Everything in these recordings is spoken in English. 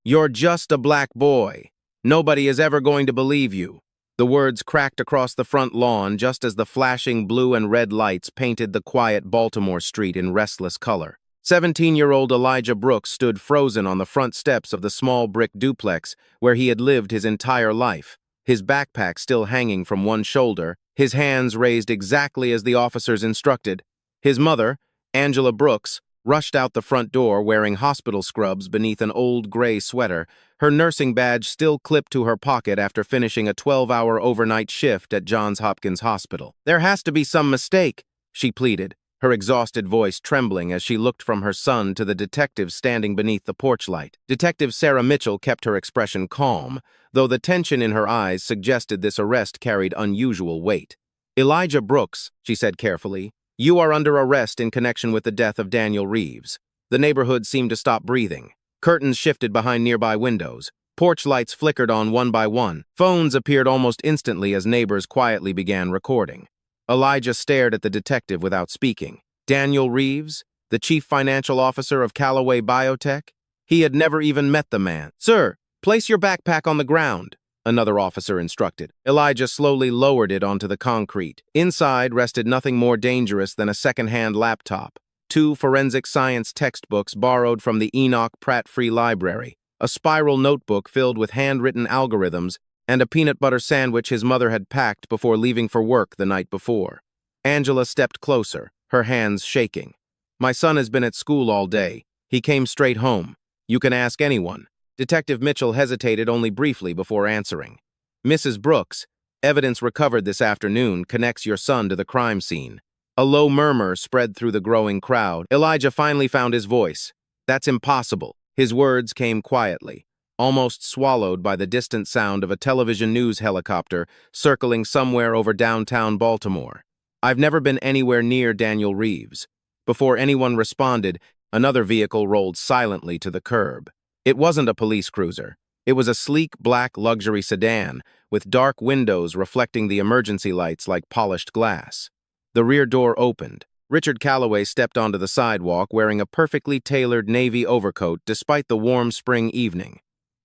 You're just a black boy. Nobody is ever going to believe you." The words cracked across the front lawn just as the flashing blue and red lights painted the quiet Baltimore street in restless color. 17-year-old Elijah Brooks stood frozen on the front steps of the small brick duplex where he had lived his entire life, his backpack still hanging from one shoulder, his hands raised exactly as the officers instructed. His mother, Angela Brooks, rushed out the front door wearing hospital scrubs beneath an old gray sweater, her nursing badge still clipped to her pocket after finishing a 12-hour overnight shift at Johns Hopkins Hospital. "There has to be some mistake," she pleaded, her exhausted voice trembling as she looked from her son to the detective standing beneath the porch light. Detective Sarah Mitchell kept her expression calm, though the tension in her eyes suggested this arrest carried unusual weight. "Elijah Brooks," she said carefully, "you are under arrest in connection with the death of Daniel Reeves." The neighborhood seemed to stop breathing. Curtains shifted behind nearby windows. Porch lights flickered on one by one. Phones appeared almost instantly as neighbors quietly began recording. Elijah stared at the detective without speaking. Daniel Reeves, the chief financial officer of Callaway Biotech? He had never even met the man. "Sir, place your backpack on the ground," another officer instructed. Elijah slowly lowered it onto the concrete. Inside rested nothing more dangerous than a second-hand laptop, 2 forensic science textbooks borrowed from the Enoch Pratt Free Library, a spiral notebook filled with handwritten algorithms, and a peanut butter sandwich his mother had packed before leaving for work the night before. Angela stepped closer, her hands shaking. "My son has been at school all day. He came straight home. You can ask anyone." Detective Mitchell hesitated only briefly before answering. "Mrs. Brooks, evidence recovered this afternoon connects your son to the crime scene." A low murmur spread through the growing crowd. Elijah finally found his voice. "That's impossible." His words came quietly, almost swallowed by the distant sound of a television news helicopter circling somewhere over downtown Baltimore. "I've never been anywhere near Daniel Reeves." Before anyone responded, another vehicle rolled silently to the curb. It wasn't a police cruiser. It was a sleek black luxury sedan with dark windows reflecting the emergency lights like polished glass. The rear door opened. Richard Callaway stepped onto the sidewalk wearing a perfectly tailored navy overcoat despite the warm spring evening.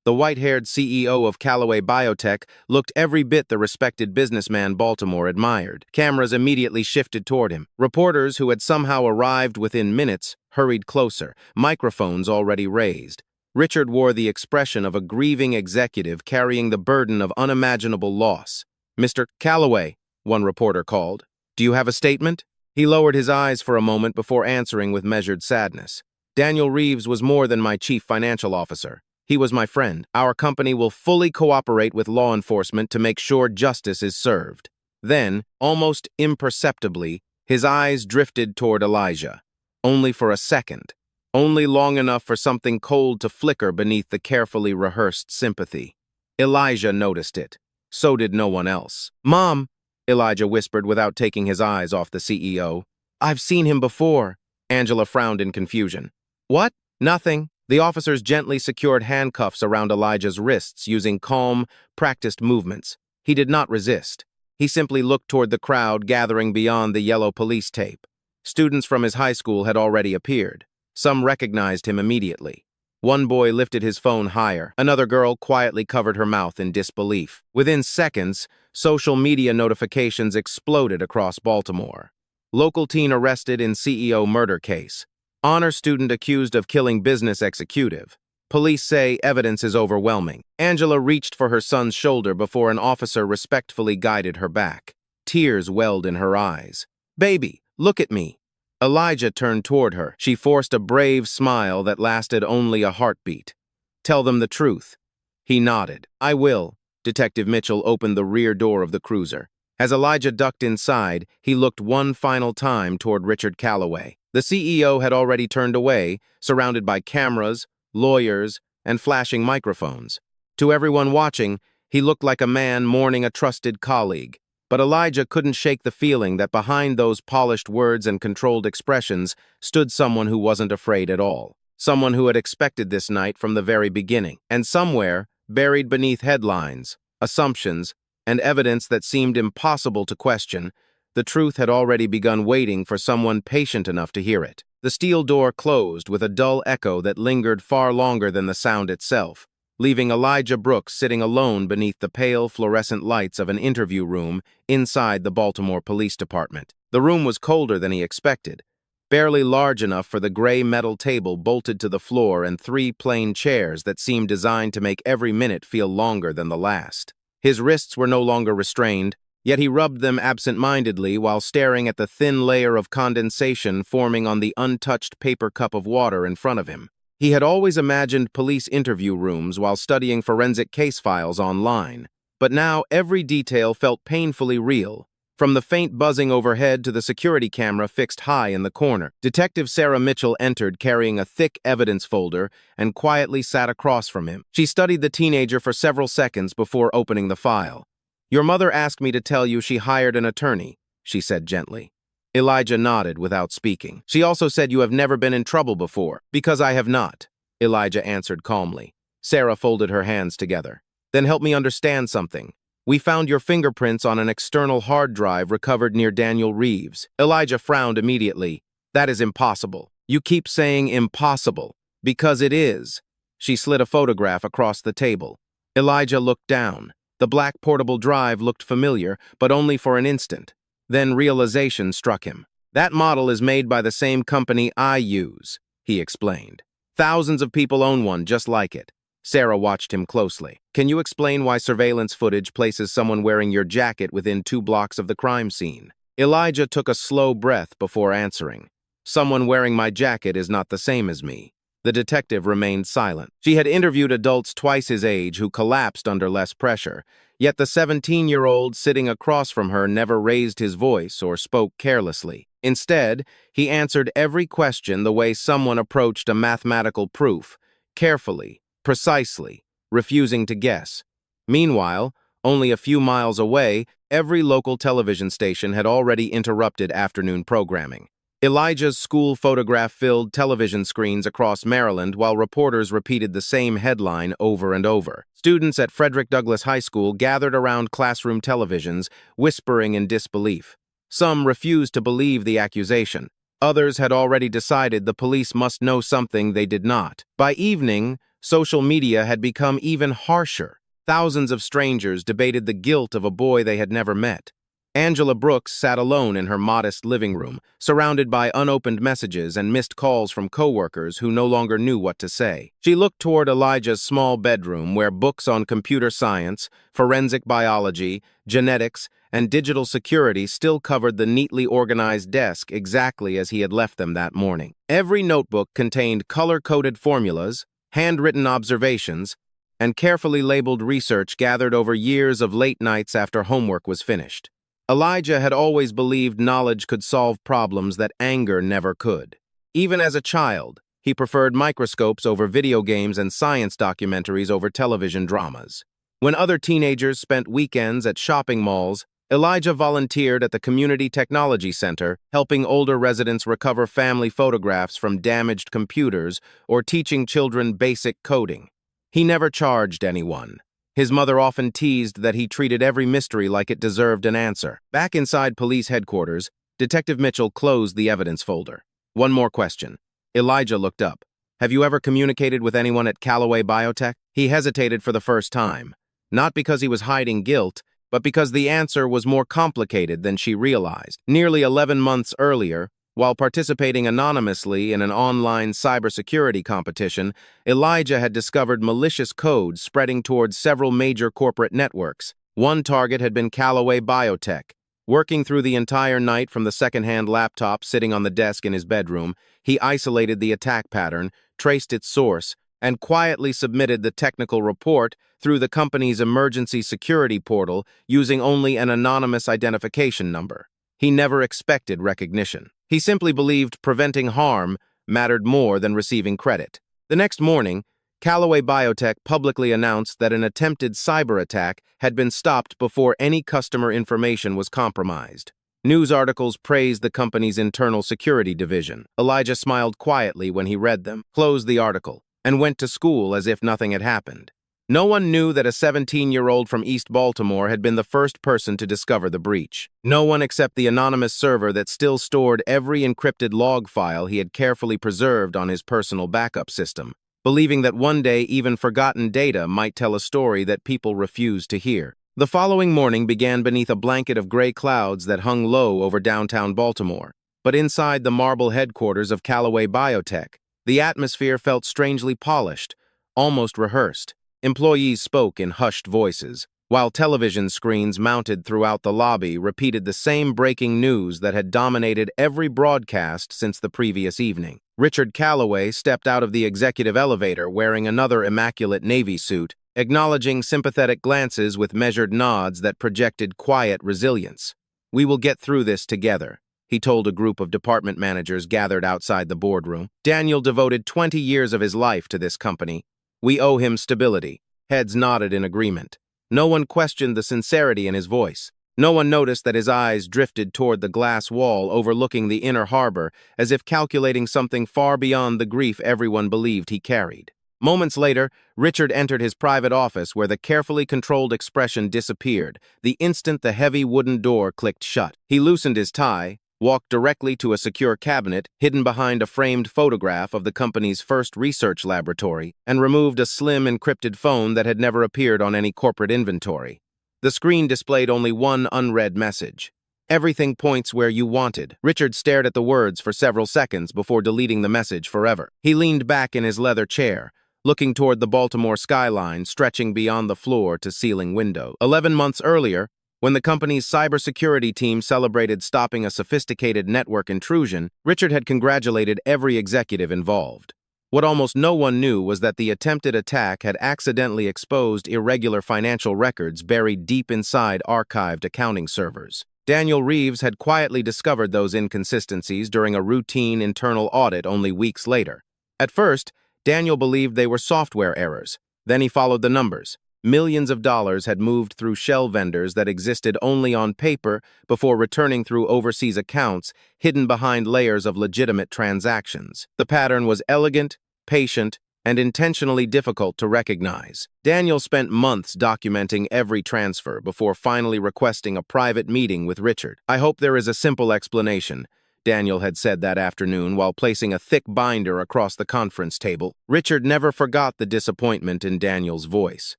The white-haired CEO of Callaway Biotech looked every bit the respected businessman Baltimore admired. Cameras immediately shifted toward him. Reporters who had somehow arrived within minutes hurried closer, microphones already raised. Richard wore the expression of a grieving executive carrying the burden of unimaginable loss. "Mr. Callaway," one reporter called, "do you have a statement?" He lowered his eyes for a moment before answering with measured sadness. "Daniel Reeves was more than my chief financial officer. He was my friend. Our company will fully cooperate with law enforcement to make sure justice is served." Then, almost imperceptibly, his eyes drifted toward Elijah. Only for a second. Only long enough for something cold to flicker beneath the carefully rehearsed sympathy. Elijah noticed it. So did no one else. "Mom," Elijah whispered without taking his eyes off the CEO. "I've seen him before." Angela frowned in confusion. "What?" "Nothing." The officers gently secured handcuffs around Elijah's wrists using calm, practiced movements. He did not resist. He simply looked toward the crowd gathering beyond the yellow police tape. Students from his high school had already appeared. Some recognized him immediately. One boy lifted his phone higher. Another girl quietly covered her mouth in disbelief. Within seconds, social media notifications exploded across Baltimore. Local teen arrested in CEO murder case. Honor student accused of killing business executive. Police say evidence is overwhelming. Angela reached for her son's shoulder before an officer respectfully guided her back. Tears welled in her eyes. "Baby, look at me." Elijah turned toward her. She forced a brave smile that lasted only a heartbeat. "Tell them the truth." He nodded. "I will." Detective Mitchell opened the rear door of the cruiser. As Elijah ducked inside, he looked one final time toward Richard Callaway. The CEO had already turned away, surrounded by cameras, lawyers, and flashing microphones. To everyone watching, he looked like a man mourning a trusted colleague. But Elijah couldn't shake the feeling that behind those polished words and controlled expressions stood someone who wasn't afraid at all. Someone who had expected this night from the very beginning. And somewhere, buried beneath headlines, assumptions, and evidence that seemed impossible to question, the truth had already begun waiting for someone patient enough to hear it. The steel door closed with a dull echo that lingered far longer than the sound itself, leaving Elijah Brooks sitting alone beneath the pale fluorescent lights of an interview room inside the Baltimore Police Department. The room was colder than he expected, barely large enough for the gray metal table bolted to the floor and three plain chairs that seemed designed to make every minute feel longer than the last. His wrists were no longer restrained, yet he rubbed them absent-mindedly while staring at the thin layer of condensation forming on the untouched paper cup of water in front of him. He had always imagined police interview rooms while studying forensic case files online, but now every detail felt painfully real, from the faint buzzing overhead to the security camera fixed high in the corner. Detective Sarah Mitchell entered carrying a thick evidence folder and quietly sat across from him. She studied the teenager for several seconds before opening the file. "Your mother asked me to tell you she hired an attorney," she said gently. Elijah nodded without speaking. "She also said you have never been in trouble before." "Because I have not," Elijah answered calmly. Sarah folded her hands together. "Then help me understand something. We found your fingerprints on an external hard drive recovered near Daniel Reeves." Elijah frowned immediately. "That is impossible." "You keep saying impossible. Because it is." She slid a photograph across the table. Elijah looked down. The black portable drive looked familiar, but only for an instant. Then realization struck him. "That model is made by the same company I use," he explained. "Thousands of people own one just like it." Sarah watched him closely. "Can you explain why surveillance footage places someone wearing your jacket within 2 blocks of the crime scene?" Elijah took a slow breath before answering. "Someone wearing my jacket is not the same as me." The detective remained silent. She had interviewed adults twice his age who collapsed under less pressure, yet the 17-year-old sitting across from her never raised his voice or spoke carelessly. Instead, he answered every question the way someone approached a mathematical proof, carefully, precisely, refusing to guess. Meanwhile, only a few miles away, every local television station had already interrupted afternoon programming. Elijah's school photograph-filled television screens across Maryland while reporters repeated the same headline over and over. Students at Frederick Douglass High School gathered around classroom televisions, whispering in disbelief. Some refused to believe the accusation. Others had already decided the police must know something they did not. By evening, social media had become even harsher. Thousands of strangers debated the guilt of a boy they had never met. Angela Brooks sat alone in her modest living room, surrounded by unopened messages and missed calls from coworkers who no longer knew what to say. She looked toward Elijah's small bedroom where books on computer science, forensic biology, genetics, and digital security still covered the neatly organized desk exactly as he had left them that morning. Every notebook contained color-coded formulas, handwritten observations, and carefully labeled research gathered over years of late nights after homework was finished. Elijah had always believed knowledge could solve problems that anger never could. Even as a child, he preferred microscopes over video games and science documentaries over television dramas. When other teenagers spent weekends at shopping malls, Elijah volunteered at the Community Technology Center, helping older residents recover family photographs from damaged computers or teaching children basic coding. He never charged anyone. His mother often teased that he treated every mystery like it deserved an answer. Back inside police headquarters, Detective Mitchell closed the evidence folder. "One more question." Elijah looked up. "Have you ever communicated with anyone at Callaway Biotech?" He hesitated for the first time, not because he was hiding guilt, but because the answer was more complicated than she realized. Nearly 11 months earlier, while participating anonymously in an online cybersecurity competition, Elijah had discovered malicious code spreading towards several major corporate networks. One target had been Callaway Biotech. Working through the entire night from the second-hand laptop sitting on the desk in his bedroom, he isolated the attack pattern, traced its source, and quietly submitted the technical report through the company's emergency security portal using only an anonymous identification number. He never expected recognition. He simply believed preventing harm mattered more than receiving credit. The next morning, Callaway Biotech publicly announced that an attempted cyber attack had been stopped before any customer information was compromised. News articles praised the company's internal security division. Elijah smiled quietly when he read them, closed the article, and went to school as if nothing had happened. No one knew that a 17-year-old from East Baltimore had been the first person to discover the breach. No one except the anonymous server that still stored every encrypted log file he had carefully preserved on his personal backup system, believing that one day even forgotten data might tell a story that people refused to hear. The following morning began beneath a blanket of gray clouds that hung low over downtown Baltimore. But inside the marble headquarters of Callaway Biotech, the atmosphere felt strangely polished, almost rehearsed. Employees spoke in hushed voices, while television screens mounted throughout the lobby repeated the same breaking news that had dominated every broadcast since the previous evening. Richard Callaway stepped out of the executive elevator wearing another immaculate Navy suit, acknowledging sympathetic glances with measured nods that projected quiet resilience. "We will get through this together," he told a group of department managers gathered outside the boardroom. Daniel devoted 20 years of his life to this company. "We owe him stability." Heads nodded in agreement. No one questioned the sincerity in his voice. No one noticed that his eyes drifted toward the glass wall overlooking the inner harbor, as if calculating something far beyond the grief everyone believed he carried. Moments later, Richard entered his private office where the carefully controlled expression disappeared the instant the heavy wooden door clicked shut. He loosened his tie, walked directly to a secure cabinet hidden behind a framed photograph of the company's first research laboratory, and removed a slim encrypted phone that had never appeared on any corporate inventory. The screen displayed only one unread message. "Everything points where you wanted." Richard stared at the words for several seconds before deleting the message forever. He leaned back in his leather chair, looking toward the Baltimore skyline stretching beyond the floor-to-ceiling window. 11 months earlier, when the company's cybersecurity team celebrated stopping a sophisticated network intrusion, Richard had congratulated every executive involved. What almost no one knew was that the attempted attack had accidentally exposed irregular financial records buried deep inside archived accounting servers. Daniel Reeves had quietly discovered those inconsistencies during a routine internal audit only weeks later. At first, Daniel believed they were software errors. Then he followed the numbers. Millions of dollars had moved through shell vendors that existed only on paper before returning through overseas accounts hidden behind layers of legitimate transactions. The pattern was elegant, patient, and intentionally difficult to recognize. Daniel spent months documenting every transfer before finally requesting a private meeting with Richard. "I hope there is a simple explanation," Daniel had said that afternoon while placing a thick binder across the conference table. Richard never forgot the disappointment in Daniel's voice.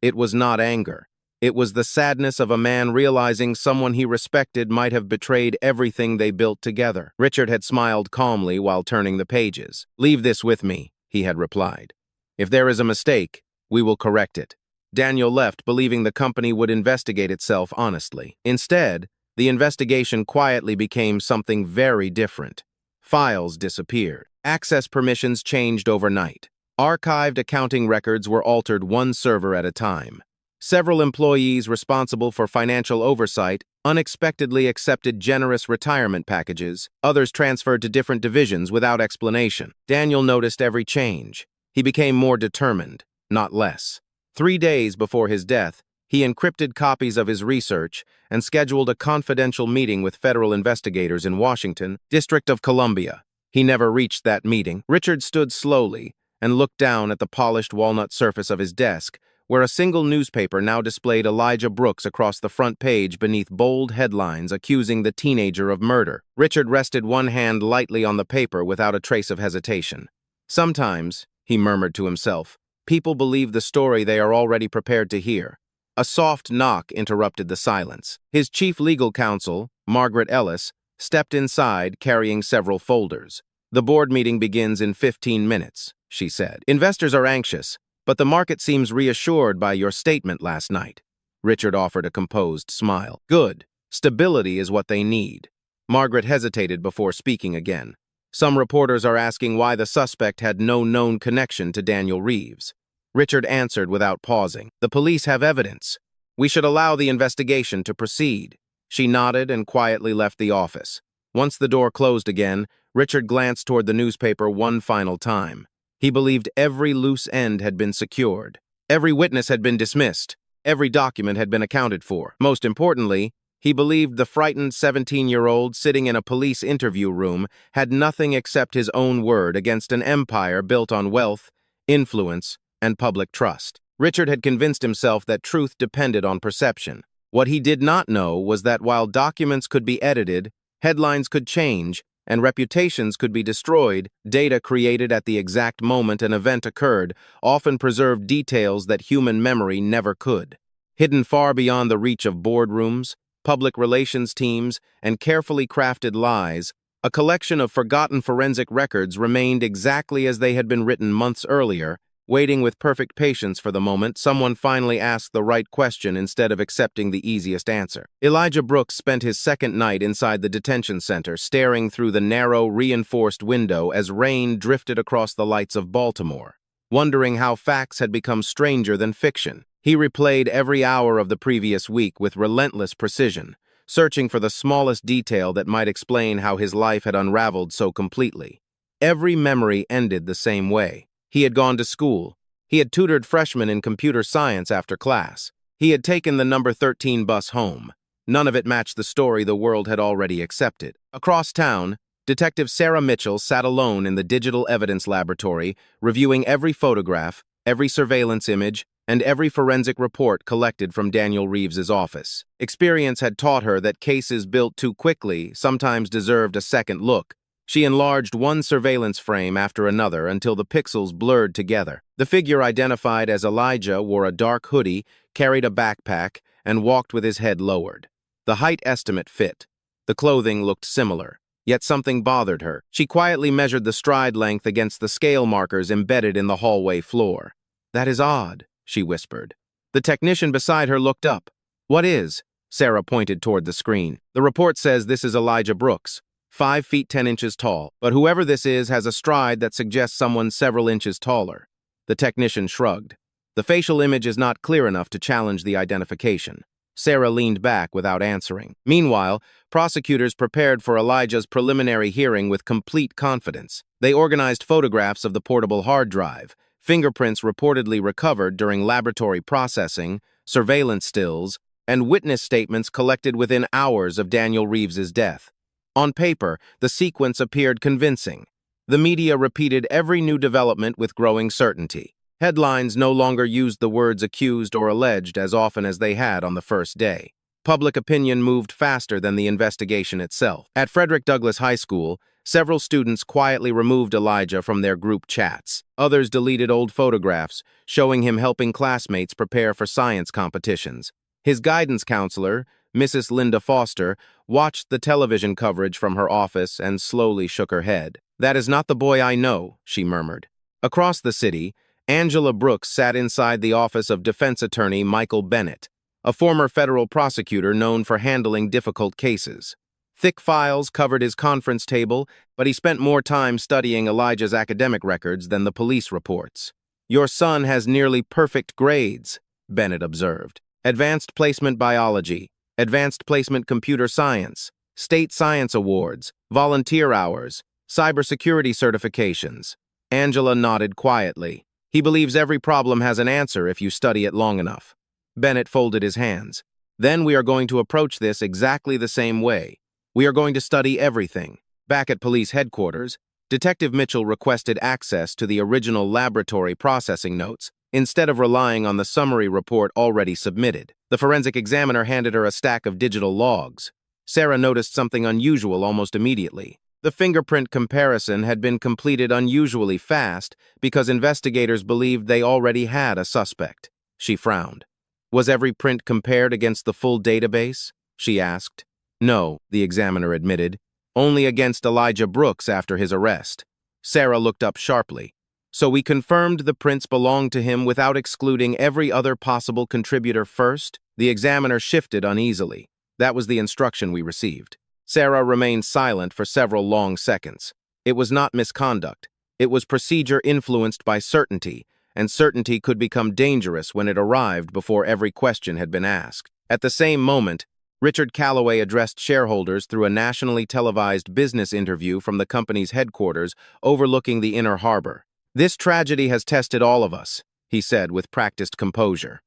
It was not anger. It was the sadness of a man realizing someone he respected might have betrayed everything they built together. Richard had smiled calmly while turning the pages. "Leave this with me," he had replied. "If there is a mistake, we will correct it." Daniel left, believing the company would investigate itself honestly. Instead, the investigation quietly became something very different. Files disappeared. Access permissions changed overnight. Archived accounting records were altered one server at a time. Several employees responsible for financial oversight unexpectedly accepted generous retirement packages. Others transferred to different divisions without explanation. Daniel noticed every change. He became more determined, not less. 3 days before his death, he encrypted copies of his research and scheduled a confidential meeting with federal investigators in Washington, District of Columbia. He never reached that meeting. Richard stood slowly and looked down at the polished walnut surface of his desk, where a single newspaper now displayed Elijah Brooks across the front page beneath bold headlines accusing the teenager of murder. Richard rested one hand lightly on the paper without a trace of hesitation. "Sometimes," he murmured to himself, "people believe the story they are already prepared to hear." A soft knock interrupted the silence. His chief legal counsel, Margaret Ellis, stepped inside carrying several folders. "The board meeting begins in 15 minutes, she said. "Investors are anxious, but the market seems reassured by your statement last night." Richard offered a composed smile. "Good. Stability is what they need." Margaret hesitated before speaking again. "Some reporters are asking why the suspect had no known connection to Daniel Reeves." Richard answered without pausing. "The police have evidence. We should allow the investigation to proceed." She nodded and quietly left the office. Once the door closed again, Richard glanced toward the newspaper one final time. He believed every loose end had been secured. Every witness had been dismissed. Every document had been accounted for. Most importantly, he believed the frightened 17-year-old sitting in a police interview room had nothing except his own word against an empire built on wealth, influence, and public trust. Richard had convinced himself that truth depended on perception. What he did not know was that while documents could be edited, headlines could change, and reputations could be destroyed, data created at the exact moment an event occurred often preserved details that human memory never could. Hidden far beyond the reach of boardrooms, public relations teams, and carefully crafted lies, a collection of forgotten forensic records remained exactly as they had been written months earlier, waiting with perfect patience for the moment someone finally asked the right question instead of accepting the easiest answer. Elijah Brooks spent his second night inside the detention center, staring through the narrow, reinforced window as rain drifted across the lights of Baltimore, wondering how facts had become stranger than fiction. He replayed every hour of the previous week with relentless precision, searching for the smallest detail that might explain how his life had unraveled so completely. Every memory ended the same way. He had gone to school. He had tutored freshmen in computer science after class. He had taken the number 13 bus home. None of it matched the story the world had already accepted. Across town, Detective Sarah Mitchell sat alone in the digital evidence laboratory, reviewing every photograph, every surveillance image, and every forensic report collected from Daniel Reeves's office. Experience had taught her that cases built too quickly sometimes deserved a second look. She enlarged one surveillance frame after another until the pixels blurred together. The figure identified as Elijah wore a dark hoodie, carried a backpack, and walked with his head lowered. The height estimate fit. The clothing looked similar, yet something bothered her. She quietly measured the stride length against the scale markers embedded in the hallway floor. "That is odd," she whispered. The technician beside her looked up. "What is?" Sarah pointed toward the screen. "The report says this is Elijah Brooks. 5 feet 10 inches tall, but whoever this is has a stride that suggests someone several inches taller." The technician shrugged. "The facial image is not clear enough to challenge the identification." Sarah leaned back without answering. Meanwhile, prosecutors prepared for Elijah's preliminary hearing with complete confidence. They organized photographs of the portable hard drive, fingerprints reportedly recovered during laboratory processing, surveillance stills, and witness statements collected within hours of Daniel Reeves's death. On paper, the sequence appeared convincing. The media repeated every new development with growing certainty. Headlines no longer used the words accused or alleged as often as they had on the first day. Public opinion moved faster than the investigation itself. At Frederick Douglass High School, several students quietly removed Elijah from their group chats. Others deleted old photographs, showing him helping classmates prepare for science competitions. His guidance counselor, Mrs. Linda Foster, watched the television coverage from her office and slowly shook her head. "That is not the boy I know," she murmured. Across the city, Angela Brooks sat inside the office of defense attorney Michael Bennett, a former federal prosecutor known for handling difficult cases. Thick files covered his conference table, but he spent more time studying Elijah's academic records than the police reports. "Your son has nearly perfect grades," Bennett observed. "Advanced placement biology, advanced placement computer science, state science awards, volunteer hours, cybersecurity certifications." Angela nodded quietly. "He believes every problem has an answer if you study it long enough." Bennett folded his hands. "Then we are going to approach this exactly the same way. We are going to study everything." Back at police headquarters, Detective Mitchell requested access to the original laboratory processing notes, instead of relying on the summary report already submitted. The forensic examiner handed her a stack of digital logs. Sarah noticed something unusual almost immediately. The fingerprint comparison had been completed unusually fast because investigators believed they already had a suspect. She frowned. "Was every print compared against the full database?" she asked. "No," the examiner admitted. "Only against Elijah Brooks after his arrest." Sarah looked up sharply. "So we confirmed the prints belonged to him without excluding every other possible contributor first?" The examiner shifted uneasily. "That was the instruction we received." Sarah remained silent for several long seconds. It was not misconduct. It was procedure influenced by certainty, and certainty could become dangerous when it arrived before every question had been asked. At the same moment, Richard Calloway addressed shareholders through a nationally televised business interview from the company's headquarters overlooking the inner harbor. "This tragedy has tested all of us," he said with practiced composure.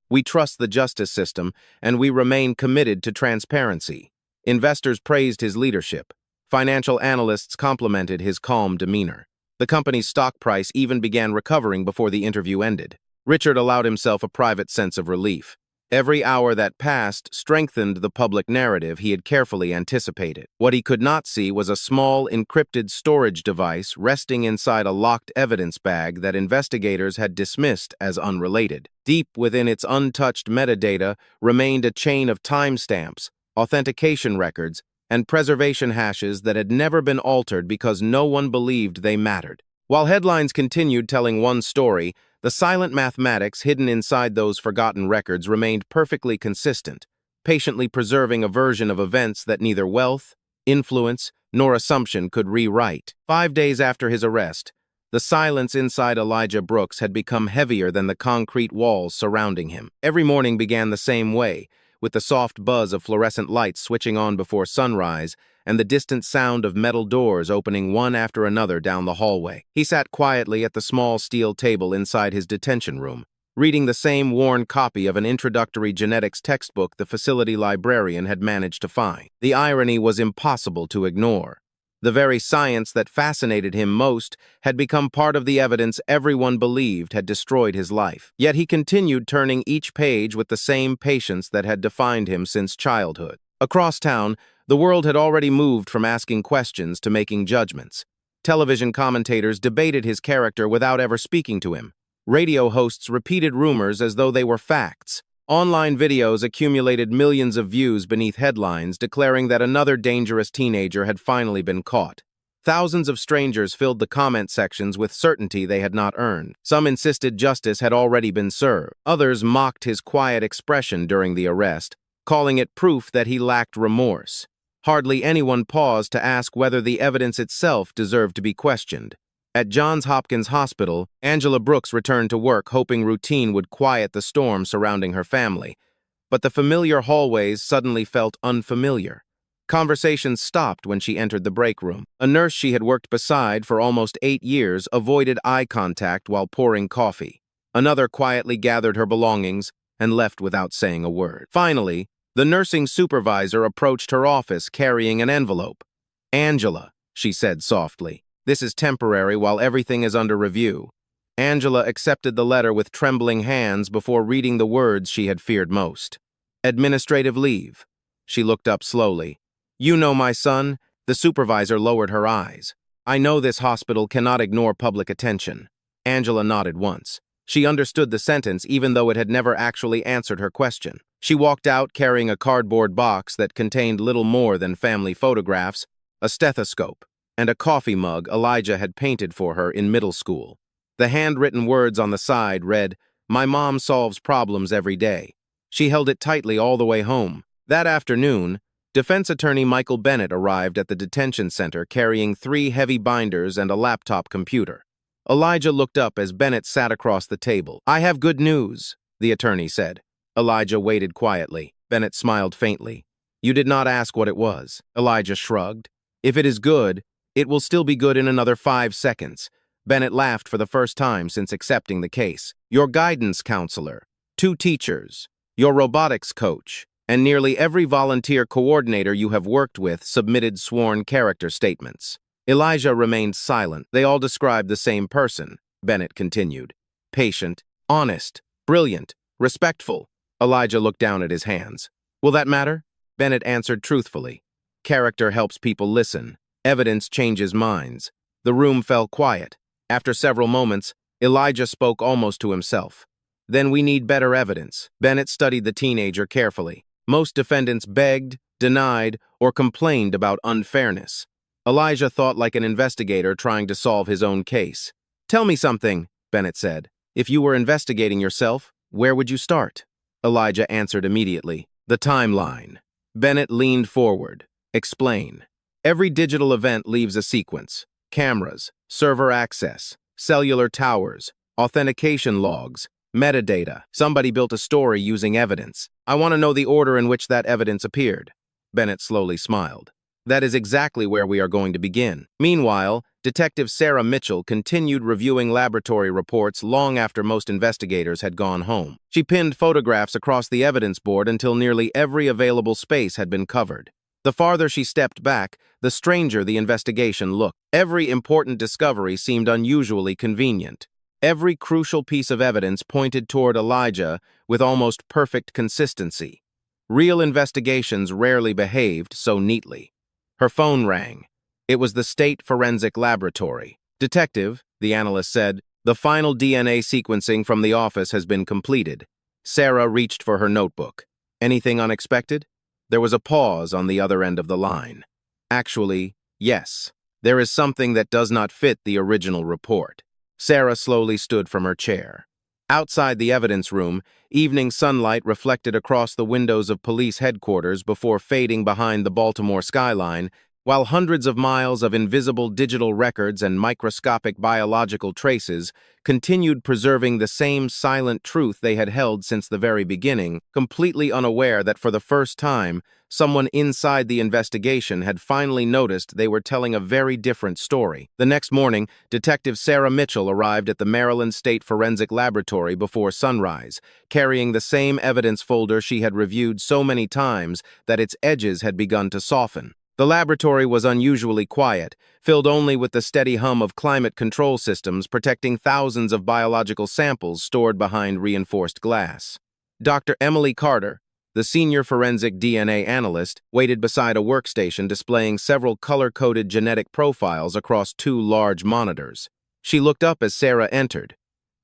"We trust the justice system, and we remain committed to transparency." Investors praised his leadership. Financial analysts complimented his calm demeanor. The company's stock price even began recovering before the interview ended. Richard allowed himself a private sense of relief. Every hour that passed strengthened the public narrative he had carefully anticipated. What he could not see was a small, encrypted storage device resting inside a locked evidence bag that investigators had dismissed as unrelated. Deep within its untouched metadata remained a chain of timestamps, authentication records, and preservation hashes that had never been altered because no one believed they mattered. While headlines continued telling one story, the silent mathematics hidden inside those forgotten records remained perfectly consistent, patiently preserving a version of events that neither wealth, influence, nor assumption could rewrite. 5 days after his arrest, the silence inside Elijah Brooks had become heavier than the concrete walls surrounding him. Every morning began the same way, with the soft buzz of fluorescent lights switching on before sunrise and the distant sound of metal doors opening one after another down the hallway. He sat quietly at the small steel table inside his detention room, reading the same worn copy of an introductory genetics textbook the facility librarian had managed to find. The irony was impossible to ignore. The very science that fascinated him most had become part of the evidence everyone believed had destroyed his life. Yet he continued turning each page with the same patience that had defined him since childhood. Across town, the world had already moved from asking questions to making judgments. Television commentators debated his character without ever speaking to him. Radio hosts repeated rumors as though they were facts. Online videos accumulated millions of views beneath headlines declaring that another dangerous teenager had finally been caught. Thousands of strangers filled the comment sections with certainty they had not earned. Some insisted justice had already been served. Others mocked his quiet expression during the arrest, calling it proof that he lacked remorse. Hardly anyone paused to ask whether the evidence itself deserved to be questioned. At Johns Hopkins Hospital, Angela Brooks returned to work hoping routine would quiet the storm surrounding her family. But the familiar hallways suddenly felt unfamiliar. Conversations stopped when she entered the break room. A nurse she had worked beside for almost 8 years avoided eye contact while pouring coffee. Another quietly gathered her belongings and left without saying a word. Finally, the nursing supervisor approached her office carrying an envelope. "Angela," she said softly, "this is temporary while everything is under review." Angela accepted the letter with trembling hands before reading the words she had feared most. "Administrative leave." She looked up slowly. "You know my son?" The supervisor lowered her eyes. "I know this hospital cannot ignore public attention." Angela nodded once. She understood the sentence even though it had never actually answered her question. She walked out carrying a cardboard box that contained little more than family photographs, a stethoscope, and a coffee mug Elijah had painted for her in middle school. The handwritten words on the side read, "My mom solves problems every day." She held it tightly all the way home. That afternoon, defense attorney Michael Bennett arrived at the detention center carrying 3 heavy binders and a laptop computer. Elijah looked up as Bennett sat across the table. "I have good news," the attorney said. Elijah waited quietly. Bennett smiled faintly. "You did not ask what it was." Elijah shrugged. "If it is good, it will still be good in another 5 seconds." Bennett laughed for the first time since accepting the case. "Your guidance counselor, 2 teachers, your robotics coach, and nearly every volunteer coordinator you have worked with submitted sworn character statements." Elijah remained silent. "They all described the same person," Bennett continued. "Patient, honest, brilliant, respectful." Elijah looked down at his hands. "Will that matter?" Bennett answered truthfully. "Character helps people listen. Evidence changes minds." The room fell quiet. After several moments, Elijah spoke almost to himself. "Then we need better evidence." Bennett studied the teenager carefully. Most defendants begged, denied, or complained about unfairness. Elijah thought like an investigator trying to solve his own case. "Tell me something," Bennett said. "If you were investigating yourself, where would you start?" Elijah answered immediately. "The timeline." Bennett leaned forward. "Explain." "Every digital event leaves a sequence. Cameras, server access, cellular towers, authentication logs, metadata. Somebody built a story using evidence. I want to know the order in which that evidence appeared." Bennett slowly smiled. "That is exactly where we are going to begin." Meanwhile, Detective Sarah Mitchell continued reviewing laboratory reports long after most investigators had gone home. She pinned photographs across the evidence board until nearly every available space had been covered. The farther she stepped back, the stranger the investigation looked. Every important discovery seemed unusually convenient. Every crucial piece of evidence pointed toward Elijah with almost perfect consistency. Real investigations rarely behaved so neatly. Her phone rang. It was the State Forensic Laboratory. "Detective," the analyst said, "the final DNA sequencing from the office has been completed." Sarah reached for her notebook. "Anything unexpected?" There was a pause on the other end of the line. "Actually, yes. There is something that does not fit the original report." Sarah slowly stood from her chair. Outside the evidence room, evening sunlight reflected across the windows of police headquarters before fading behind the Baltimore skyline, while hundreds of miles of invisible digital records and microscopic biological traces continued preserving the same silent truth they had held since the very beginning, completely unaware that for the first time, someone inside the investigation had finally noticed they were telling a very different story. The next morning, Detective Sarah Mitchell arrived at the Maryland State Forensic Laboratory before sunrise, carrying the same evidence folder she had reviewed so many times that its edges had begun to soften. The laboratory was unusually quiet, filled only with the steady hum of climate control systems protecting thousands of biological samples stored behind reinforced glass. Dr. Emily Carter, the senior forensic DNA analyst, waited beside a workstation displaying several color-coded genetic profiles across two large monitors. She looked up as Sarah entered.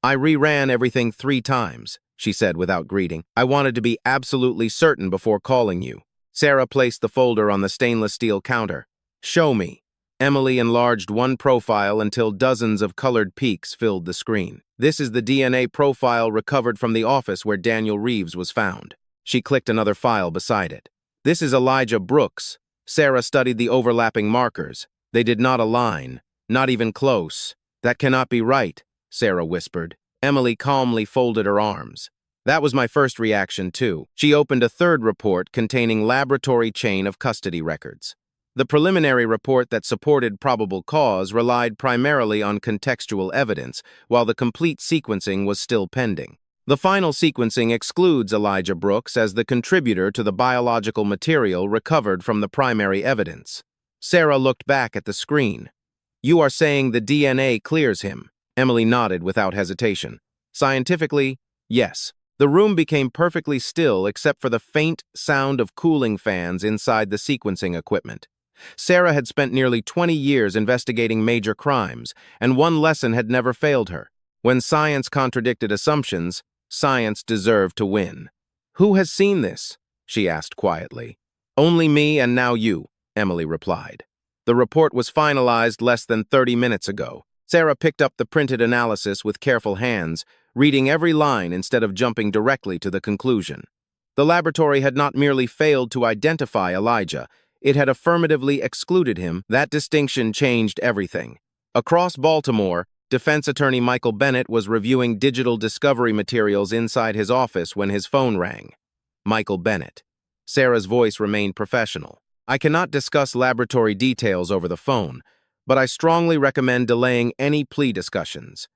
"I reran everything 3 times," she said without greeting. "I wanted to be absolutely certain before calling you." Sarah placed the folder on the stainless steel counter. "Show me." Emily enlarged one profile until dozens of colored peaks filled the screen. "This is the DNA profile recovered from the office where Daniel Reeves was found." She clicked another file beside it. "This is Elijah Brooks." Sarah studied the overlapping markers. They did not align, not even close. "That cannot be right," Sarah whispered. Emily calmly folded her arms. "That was my first reaction, too." She opened a third report containing laboratory chain of custody records. The preliminary report that supported probable cause relied primarily on contextual evidence, while the complete sequencing was still pending. The final sequencing excludes Elijah Brooks as the contributor to the biological material recovered from the primary evidence. Sarah looked back at the screen. "You are saying the DNA clears him?" Emily nodded without hesitation. "Scientifically, yes." The room became perfectly still except for the faint sound of cooling fans inside the sequencing equipment. Sarah had spent nearly 20 years investigating major crimes, and one lesson had never failed her. When science contradicted assumptions, science deserved to win. "Who has seen this?" she asked quietly. "Only me and now you," Emily replied. The report was finalized less than 30 minutes ago. Sarah picked up the printed analysis with careful hands, reading every line instead of jumping directly to the conclusion. The laboratory had not merely failed to identify Elijah, it had affirmatively excluded him. That distinction changed everything. Across Baltimore, defense attorney Michael Bennett was reviewing digital discovery materials inside his office when his phone rang. Michael Bennett. Sarah's voice remained professional. "I cannot discuss laboratory details over the phone, but I strongly recommend delaying any plea discussions."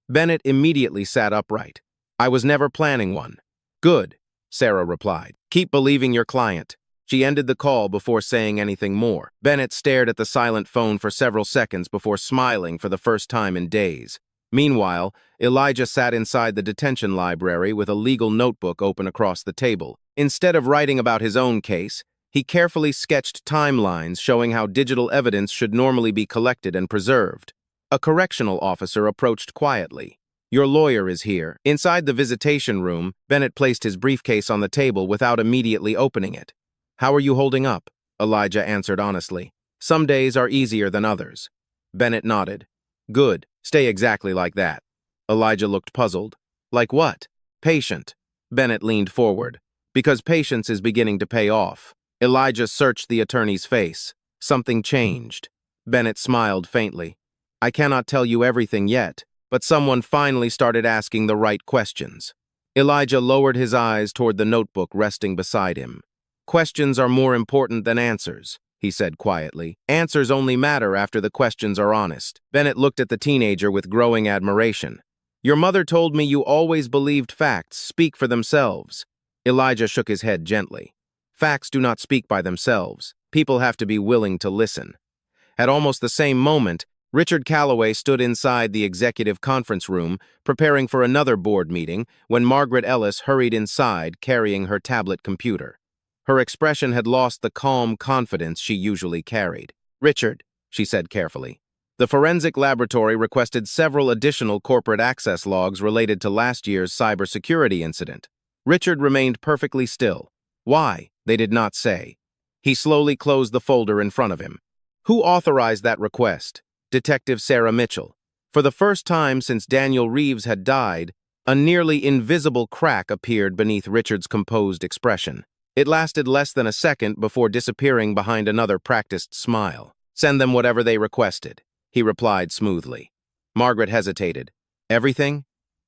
Bennett immediately sat upright. "I was never planning one." "Good," Sarah replied. "Keep believing your client." She ended the call before saying anything more. Bennett stared at the silent phone for several seconds before smiling for the first time in days. Meanwhile, Elijah sat inside the detention library with a legal notebook open across the table. Instead of writing about his own case, he carefully sketched timelines showing how digital evidence should normally be collected and preserved. A correctional officer approached quietly. "Your lawyer is here." Inside the visitation room, Bennett placed his briefcase on the table without immediately opening it. "How are you holding up?" Elijah answered honestly. "Some days are easier than others." Bennett nodded. "Good. Stay exactly like that." Elijah looked puzzled. "Like what?" "Patient." Bennett leaned forward. "Because patience is beginning to pay off." Elijah searched the attorney's face. Something changed. Bennett smiled faintly. "I cannot tell you everything yet, but someone finally started asking the right questions." Elijah lowered his eyes toward the notebook resting beside him. "Questions are more important than answers," he said quietly. "Answers only matter after the questions are honest." Bennett looked at the teenager with growing admiration. "Your mother told me you always believed facts speak for themselves." Elijah shook his head gently. "Facts do not speak by themselves. People have to be willing to listen." At almost the same moment, Richard Calloway stood inside the executive conference room, preparing for another board meeting, when Margaret Ellis hurried inside, carrying her tablet computer. Her expression had lost the calm confidence she usually carried. "Richard," she said carefully, "the forensic laboratory requested several additional corporate access logs related to last year's cybersecurity incident." Richard remained perfectly still. Why, they did not say. He slowly closed the folder in front of him. Who authorized that request? Detective Sarah Mitchell. For the first time since Daniel Reeves had died, a nearly invisible crack appeared beneath Richard's composed expression. It lasted less than a second before disappearing behind another practiced smile. "Send them whatever they requested," he replied smoothly. Margaret hesitated. "Everything?"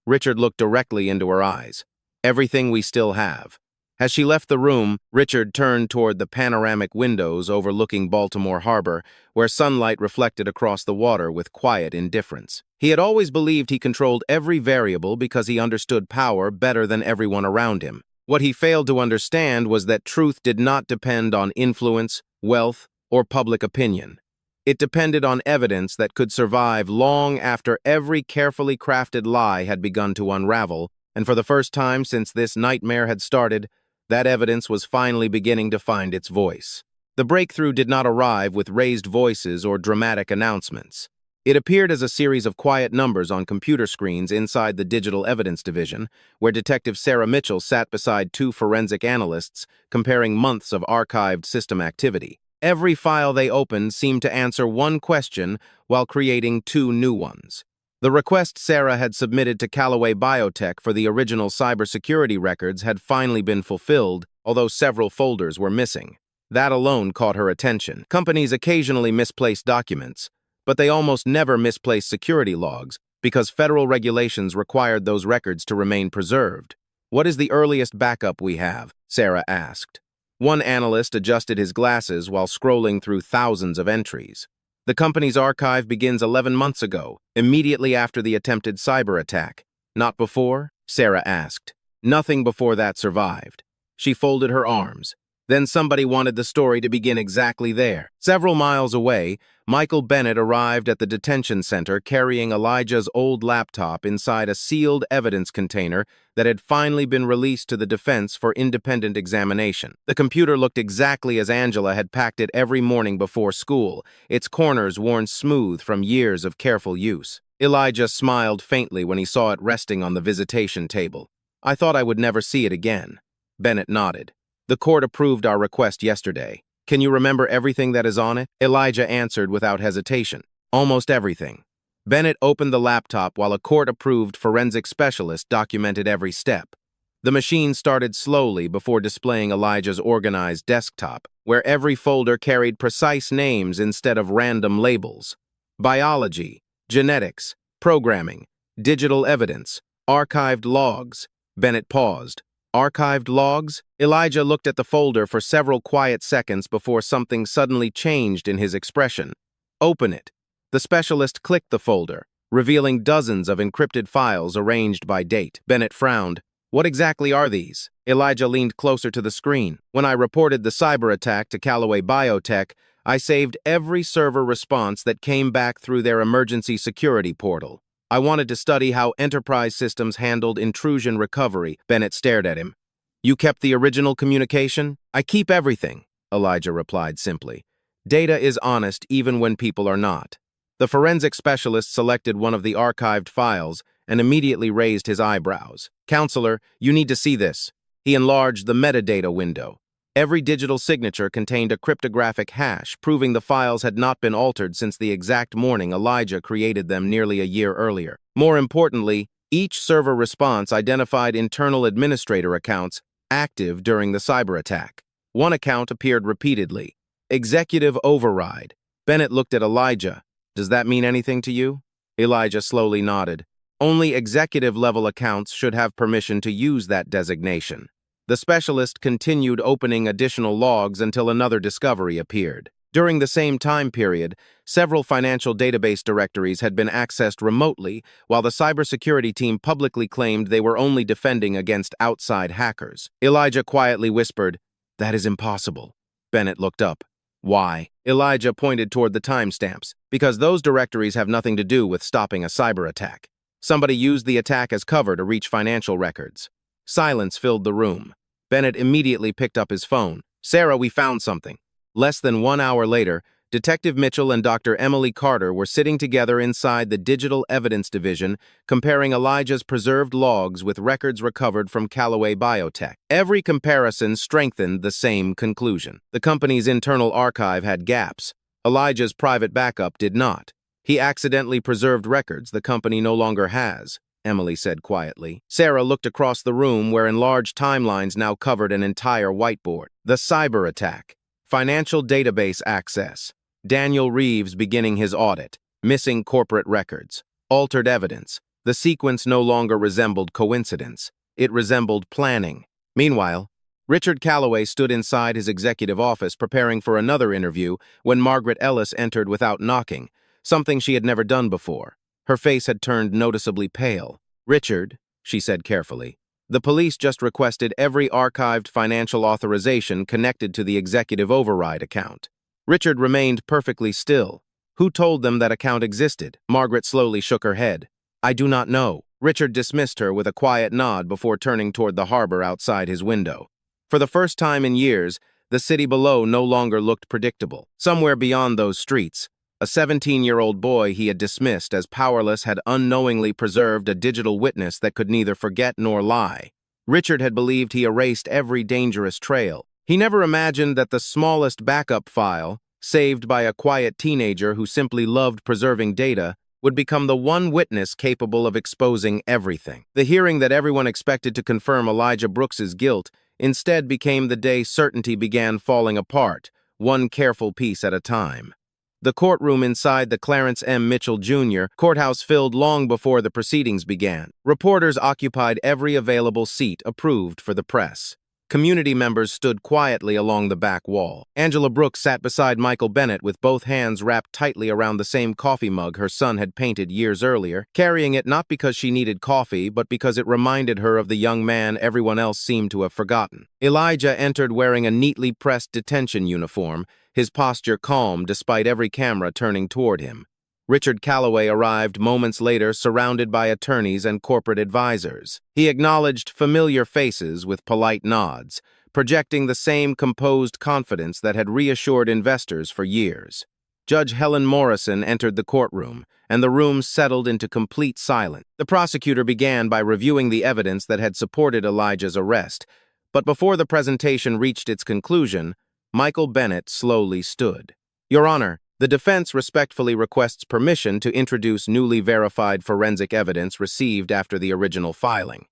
Richard looked directly into her eyes. "Everything we still have." As she left the room, Richard turned toward the panoramic windows overlooking Baltimore Harbor, where sunlight reflected across the water with quiet indifference. He had always believed he controlled every variable because he understood power better than everyone around him. What he failed to understand was that truth did not depend on influence, wealth, or public opinion. It depended on evidence that could survive long after every carefully crafted lie had begun to unravel, and for the first time since this nightmare had started, that evidence was finally beginning to find its voice. The breakthrough did not arrive with raised voices or dramatic announcements. It appeared as a series of quiet numbers on computer screens inside the Digital Evidence Division, where Detective Sarah Mitchell sat beside two forensic analysts comparing months of archived system activity. Every file they opened seemed to answer one question while creating two new ones. The request Sarah had submitted to Callaway Biotech for the original cybersecurity records had finally been fulfilled, although several folders were missing. That alone caught her attention. Companies occasionally misplace documents, but they almost never misplace security logs because federal regulations required those records to remain preserved. "What is the earliest backup we have?" Sarah asked. One analyst adjusted his glasses while scrolling through thousands of entries. "The company's archive begins 11 months ago, immediately after the attempted cyber attack." "Not before?" Sarah asked. "Nothing before that survived." She folded her arms. Then somebody wanted the story to begin exactly there. Several miles away, Michael Bennett arrived at the detention center carrying Elijah's old laptop inside a sealed evidence container that had finally been released to the defense for independent examination. The computer looked exactly as Angela had packed it every morning before school, its corners worn smooth from years of careful use. Elijah smiled faintly when he saw it resting on the visitation table. "I thought I would never see it again." Bennett nodded. "The court approved our request yesterday. Can you remember everything that is on it?" Elijah answered without hesitation. "Almost everything." Bennett opened the laptop while a court-approved forensic specialist documented every step. The machine started slowly before displaying Elijah's organized desktop, where every folder carried precise names instead of random labels. Biology, genetics, programming, digital evidence, archived logs. Bennett paused. "Archived logs?" Elijah looked at the folder for several quiet seconds before something suddenly changed in his expression. "Open it." The specialist clicked the folder, revealing dozens of encrypted files arranged by date. Bennett frowned. "What exactly are these?" Elijah leaned closer to the screen. "When I reported the cyber attack to Callaway Biotech, I saved every server response that came back through their emergency security portal. I wanted to study how enterprise systems handled intrusion recovery." Bennett stared at him. "You kept the original communication?" "I keep everything," Elijah replied simply. "Data is honest even when people are not." The forensic specialist selected one of the archived files and immediately raised his eyebrows. "Counselor, you need to see this." He enlarged the metadata window. Every digital signature contained a cryptographic hash, proving the files had not been altered since the exact morning Elijah created them nearly a year earlier. More importantly, each server response identified internal administrator accounts active during the cyber attack. One account appeared repeatedly. "Executive override." Bennett looked at Elijah. "Does that mean anything to you?" Elijah slowly nodded. "Only executive-level accounts should have permission to use that designation." The specialist continued opening additional logs until another discovery appeared. During the same time period, several financial database directories had been accessed remotely, while the cybersecurity team publicly claimed they were only defending against outside hackers. Elijah quietly whispered, "That is impossible." Bennett looked up. Why? Elijah pointed toward the timestamps. Because those directories have nothing to do with stopping a cyber attack. Somebody used the attack as cover to reach financial records. Silence filled the room. Bennett immediately picked up his phone. Sarah, we found something. Less than 1 hour later, Detective Mitchell and Dr. Emily Carter were sitting together inside the Digital Evidence Division, comparing Elijah's preserved logs with records recovered from Callaway Biotech. Every comparison strengthened the same conclusion. The company's internal archive had gaps. Elijah's private backup did not. He accidentally preserved records the company no longer has, Emily said quietly. Sarah looked across the room where enlarged timelines now covered an entire whiteboard. The cyber attack. Financial database access. Daniel Reeves beginning his audit. Missing corporate records. Altered evidence. The sequence no longer resembled coincidence. It resembled planning. Meanwhile, Richard Callaway stood inside his executive office preparing for another interview when Margaret Ellis entered without knocking, something she had never done before. Her face had turned noticeably pale. "Richard," she said carefully, "the police just requested every archived financial authorization connected to the executive override account." Richard remained perfectly still. "Who told them that account existed?" Margaret slowly shook her head. "I do not know." Richard dismissed her with a quiet nod before turning toward the harbor outside his window. For the first time in years, the city below no longer looked predictable. Somewhere beyond those streets, a 17-year-old boy he had dismissed as powerless had unknowingly preserved a digital witness that could neither forget nor lie. Richard had believed he erased every dangerous trail. He never imagined that the smallest backup file, saved by a quiet teenager who simply loved preserving data, would become the one witness capable of exposing everything. The hearing that everyone expected to confirm Elijah Brooks's guilt instead became the day certainty began falling apart, one careful piece at a time. The courtroom inside the Clarence M. Mitchell Jr. courthouse filled long before the proceedings began. Reporters occupied every available seat approved for the press. Community members stood quietly along the back wall. Angela Brooks sat beside Michael Bennett with both hands wrapped tightly around the same coffee mug her son had painted years earlier, carrying it not because she needed coffee, but because it reminded her of the young man everyone else seemed to have forgotten. Elijah entered wearing a neatly pressed detention uniform, his posture calm despite every camera turning toward him. Richard Callaway arrived moments later surrounded by attorneys and corporate advisors. He acknowledged familiar faces with polite nods, projecting the same composed confidence that had reassured investors for years. Judge Helen Morrison entered the courtroom, and the room settled into complete silence. The prosecutor began by reviewing the evidence that had supported Elijah's arrest, but before the presentation reached its conclusion, Michael Bennett slowly stood. "Your Honor, the defense respectfully requests permission to introduce newly verified forensic evidence received after the original filing."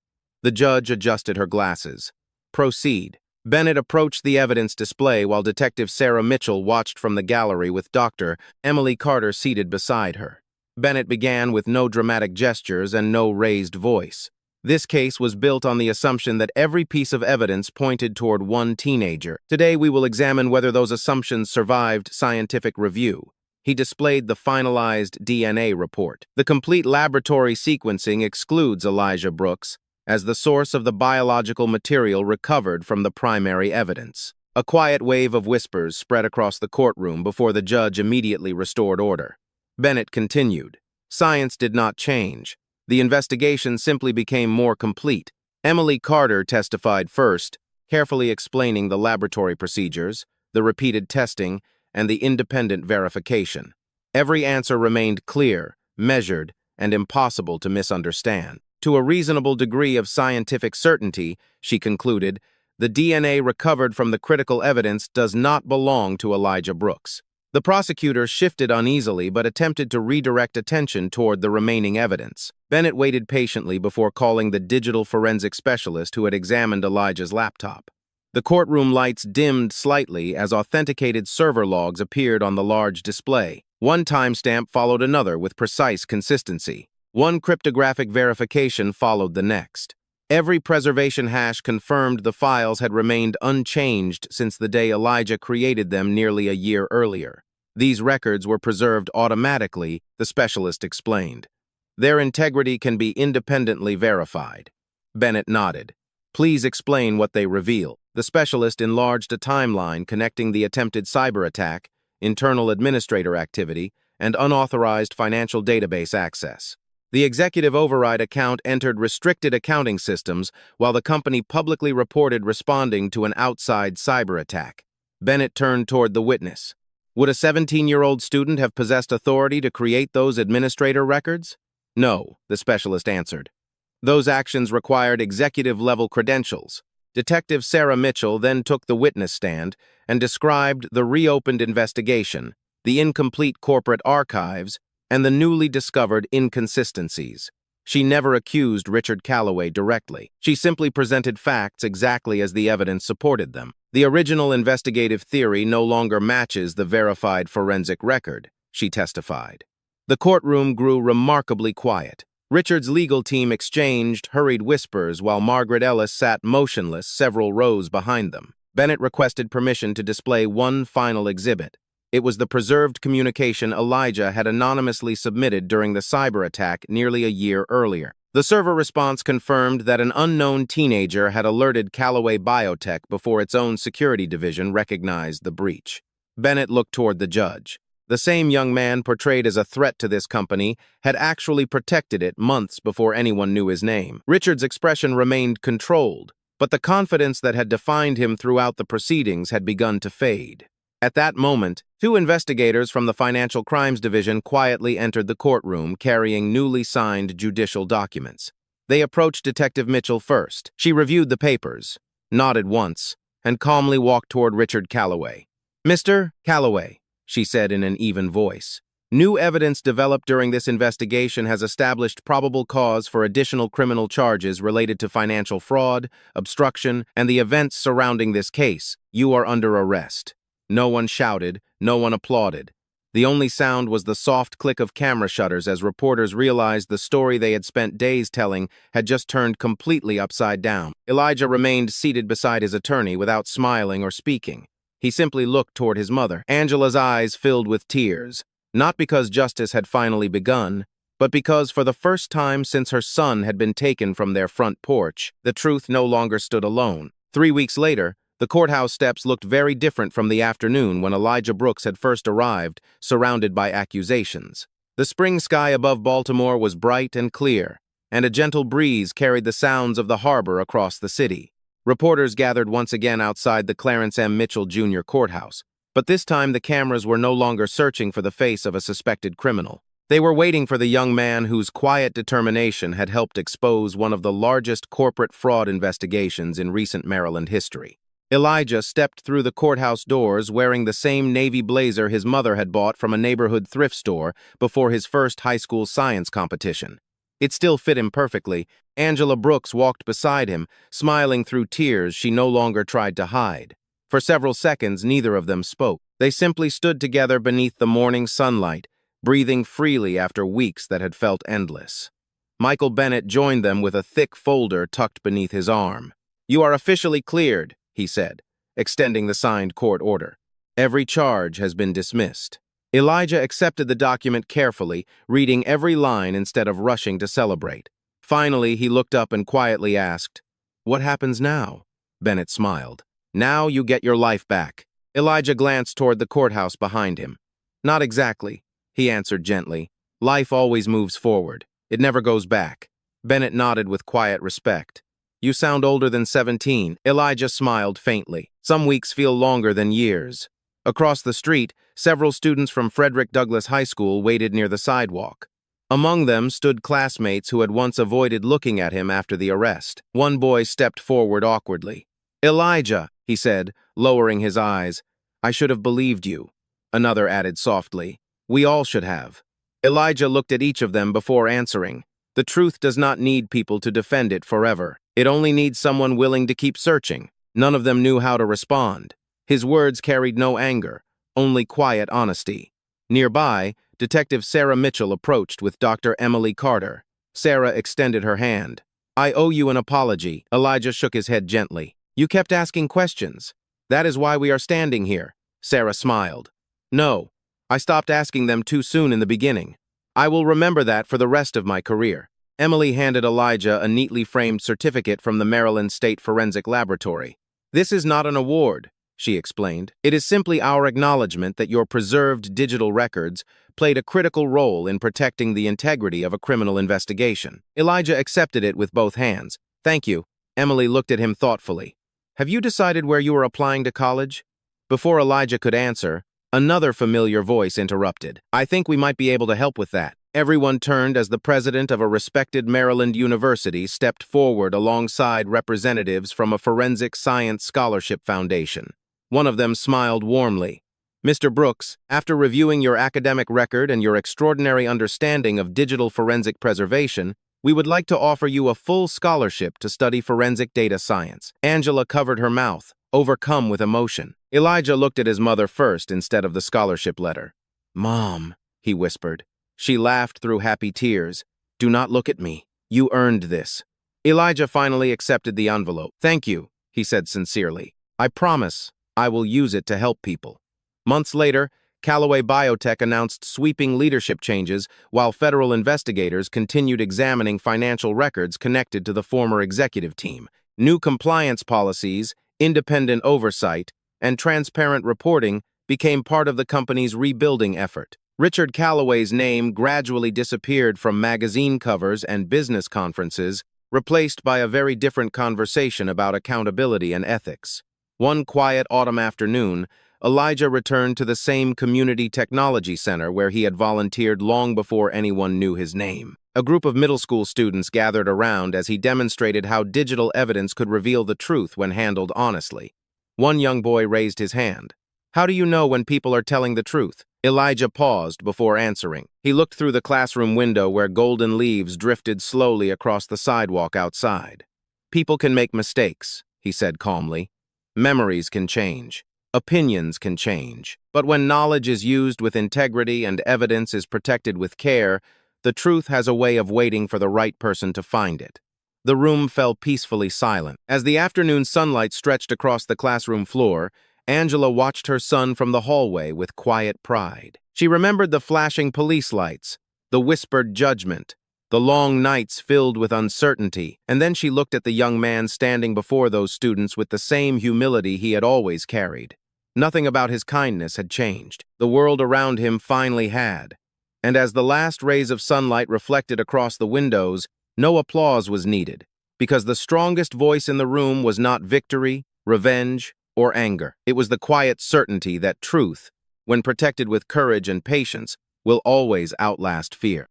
The judge adjusted her glasses. "Proceed." Bennett approached the evidence display while Detective Sarah Mitchell watched from the gallery with Dr. Emily Carter seated beside her. Bennett began with no dramatic gestures and no raised voice. This case was built on the assumption that every piece of evidence pointed toward one teenager. Today we will examine whether those assumptions survived scientific review. He displayed the finalized DNA report. The complete laboratory sequencing excludes Elijah Brooks as the source of the biological material recovered from the primary evidence. A quiet wave of whispers spread across the courtroom before the judge immediately restored order. Bennett continued. Science did not change. The investigation simply became more complete. Emily Carter testified first, carefully explaining the laboratory procedures, the repeated testing, and the independent verification. Every answer remained clear, measured, and impossible to misunderstand. To a reasonable degree of scientific certainty, she concluded, the DNA recovered from the critical evidence does not belong to Elijah Brooks. The prosecutor shifted uneasily but attempted to redirect attention toward the remaining evidence. Bennett waited patiently before calling the digital forensic specialist who had examined Elijah's laptop. The courtroom lights dimmed slightly as authenticated server logs appeared on the large display. One timestamp followed another with precise consistency. One cryptographic verification followed the next. Every preservation hash confirmed the files had remained unchanged since the day Elijah created them nearly a year earlier. These records were preserved automatically, the specialist explained. Their integrity can be independently verified. Bennett nodded. Please explain what they reveal. The specialist enlarged a timeline connecting the attempted cyber attack, internal administrator activity, and unauthorized financial database access. The executive override account entered restricted accounting systems while the company publicly reported responding to an outside cyber attack. Bennett turned toward the witness. Would a 17-year-old student have possessed authority to create those administrator records? No, the specialist answered. Those actions required executive-level credentials. Detective Sarah Mitchell then took the witness stand and described the reopened investigation, the incomplete corporate archives, and the newly discovered inconsistencies. She never accused Richard Calloway directly. She simply presented facts exactly as the evidence supported them. The original investigative theory no longer matches the verified forensic record, she testified. The courtroom grew remarkably quiet. Richard's legal team exchanged hurried whispers while Margaret Ellis sat motionless several rows behind them. Bennett requested permission to display one final exhibit. It was the preserved communication Elijah had anonymously submitted during the cyber attack nearly a year earlier. The server response confirmed that an unknown teenager had alerted Callaway Biotech before its own security division recognized the breach. Bennett looked toward the judge. The same young man portrayed as a threat to this company had actually protected it months before anyone knew his name. Richard's expression remained controlled, but the confidence that had defined him throughout the proceedings had begun to fade. At that moment, two investigators from the Financial Crimes Division quietly entered the courtroom carrying newly signed judicial documents. They approached Detective Mitchell first. She reviewed the papers, nodded once, and calmly walked toward Richard Calloway. "Mr. Calloway," she said in an even voice, "new evidence developed during this investigation has established probable cause for additional criminal charges related to financial fraud, obstruction, and the events surrounding this case. You are under arrest." No one shouted, no one applauded. The only sound was the soft click of camera shutters as reporters realized the story they had spent days telling had just turned completely upside down. Elijah remained seated beside his attorney without smiling or speaking. He simply looked toward his mother. Angela's eyes filled with tears, not because justice had finally begun, but because for the first time since her son had been taken from their front porch, the truth no longer stood alone. 3 weeks later, the courthouse steps looked very different from the afternoon when Elijah Brooks had first arrived, surrounded by accusations. The spring sky above Baltimore was bright and clear, and a gentle breeze carried the sounds of the harbor across the city. Reporters gathered once again outside the Clarence M. Mitchell Jr. courthouse, but this time the cameras were no longer searching for the face of a suspected criminal. They were waiting for the young man whose quiet determination had helped expose one of the largest corporate fraud investigations in recent Maryland history. Elijah stepped through the courthouse doors wearing the same navy blazer his mother had bought from a neighborhood thrift store before his first high school science competition. It still fit him perfectly. Angela Brooks walked beside him, smiling through tears she no longer tried to hide. For several seconds, neither of them spoke. They simply stood together beneath the morning sunlight, breathing freely after weeks that had felt endless. Michael Bennett joined them with a thick folder tucked beneath his arm. "You are officially cleared," he said, extending the signed court order. "Every charge has been dismissed." Elijah accepted the document carefully, reading every line instead of rushing to celebrate. Finally, he looked up and quietly asked, "What happens now?" Bennett smiled. "Now you get your life back." Elijah glanced toward the courthouse behind him. "Not exactly," he answered gently. "Life always moves forward. It never goes back." Bennett nodded with quiet respect. "You sound older than 17. Elijah smiled faintly. "Some weeks feel longer than years." Across the street, several students from Frederick Douglass High School waited near the sidewalk. Among them stood classmates who had once avoided looking at him after the arrest. One boy stepped forward awkwardly. "Elijah," he said, lowering his eyes, "I should have believed you." Another added softly, "We all should have." Elijah looked at each of them before answering. The truth does not need people to defend it forever. It only needs someone willing to keep searching. None of them knew how to respond. His words carried no anger, only quiet honesty. Nearby, Detective Sarah Mitchell approached with Dr. Emily Carter. Sarah extended her hand. "I owe you an apology." Elijah shook his head gently. "You kept asking questions. That is why we are standing here." Sarah smiled. "No, I stopped asking them too soon in the beginning. I will remember that for the rest of my career." Emily handed Elijah a neatly framed certificate from the Maryland State Forensic Laboratory. "This is not an award," she explained. "It is simply our acknowledgement that your preserved digital records played a critical role in protecting the integrity of a criminal investigation." Elijah accepted it with both hands. "Thank you." Emily looked at him thoughtfully. "Have you decided where you are applying to college?" Before Elijah could answer, another familiar voice interrupted. "I think we might be able to help with that." Everyone turned as the president of a respected Maryland university stepped forward alongside representatives from a forensic science scholarship foundation. One of them smiled warmly. "Mr. Brooks, after reviewing your academic record and your extraordinary understanding of digital forensic preservation, we would like to offer you a full scholarship to study forensic data science." Angela covered her mouth, overcome with emotion. Elijah looked at his mother first instead of the scholarship letter. "Mom," he whispered. She laughed through happy tears. "Do not look at me. You earned this." Elijah finally accepted the envelope. "Thank you," he said sincerely. "I promise I will use it to help people." Months later, Callaway Biotech announced sweeping leadership changes while federal investigators continued examining financial records connected to the former executive team. New compliance policies, independent oversight, and transparent reporting became part of the company's rebuilding effort. Richard Callaway's name gradually disappeared from magazine covers and business conferences, replaced by a very different conversation about accountability and ethics. One quiet autumn afternoon, Elijah returned to the same community technology center where he had volunteered long before anyone knew his name. A group of middle school students gathered around as he demonstrated how digital evidence could reveal the truth when handled honestly. One young boy raised his hand. "How do you know when people are telling the truth?" Elijah paused before answering. He looked through the classroom window where golden leaves drifted slowly across the sidewalk outside. "People can make mistakes," he said calmly. "Memories can change. Opinions can change. But when knowledge is used with integrity and evidence is protected with care, the truth has a way of waiting for the right person to find it." The room fell peacefully silent. As the afternoon sunlight stretched across the classroom floor, Angela watched her son from the hallway with quiet pride. She remembered the flashing police lights, the whispered judgment, the long nights filled with uncertainty, and then she looked at the young man standing before those students with the same humility he had always carried. Nothing about his kindness had changed. The world around him finally had. And as the last rays of sunlight reflected across the windows, no applause was needed, because the strongest voice in the room was not victory, revenge, or anger. It was the quiet certainty that truth, when protected with courage and patience, will always outlast fear.